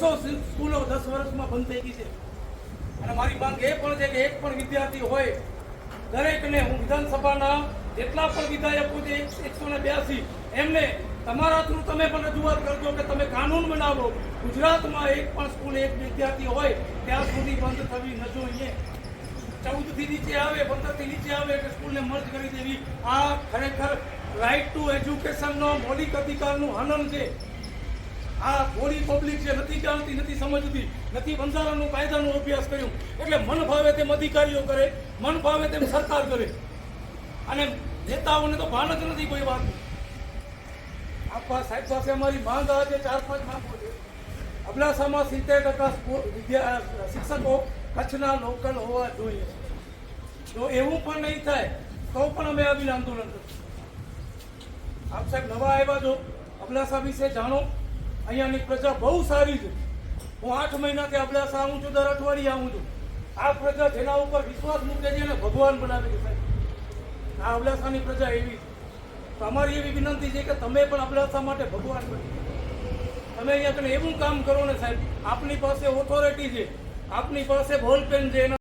600 સ્કૂલો 10 વર્ષમાં બંધ થઈ ગઈ છે અને મારી માંગ એ પણ છે કે એક પણ વિદ્યાર્થી હોય દરેકને હું વિધાનસભાના જેટલા પણ વિધાયકો છે 182 એમને તમારા થ્રુ તમે પણ રજૂઆત કરજો કે તમે કાનૂન બનાવો ગુજરાતમાં એક પણ સ્કૂલ એક વિદ્યાર્થી હોય ત્યાં સુધી બંધ થવી ન જોઈએ 14 થી નીચે આવે 15 થી નીચે આવે કે સ્કૂલને મર્જ કરી દેવી આ ખરેખર રાઇટ ટુ એજ્યુકેશનનો મૌલિક અધિકારનું હનન છે આ થોડી પબ્લિક છે નથી જાણતી નથી સમજતી નથી બંધારણનું કાયદાનો અભ્યાસ કર્યો એટલે મન ભાવે તેમ અધિકારીઓ કરે મન ભાવે તેમ સરકાર કરે અને નેતાઓને તો ભાન જ નથી કોઈ વાત આપવા સાહેબ પાસે અમારી માંગ આજે 4-5 માંગો છે અબડાસામાં 70% શિક્ષકો કચ્છના લોકલ હોવા જોઈએ જો એવું પણ નહીં થાય તો પણ અમે આવીને આંદોલન કરીશું આપ સાહેબ નવા આવ્યા છો અબડાસા વિશે જાણો અહીંયાની પ્રજા બહુ સારી છે હું 8 મહિનાથી અબડાસા આવું છું દર અઠવાડિયે આવું છું આ પ્રજા જેના ઉપર વિશ્વાસ મૂકે છે એને ભગવાન બનાવે છે સાહેબ આ અબડાસાની પ્રજા એવી છે તો અમારી એવી વિનંતી છે કે તમે પણ અબડાસા માટે ભગવાન બનો તમે અહીંયા કને એવું કામ કરો ને સાહેબ આપની પાસે ઓથોરિટી છે આપની પાસે બોલ પેન છે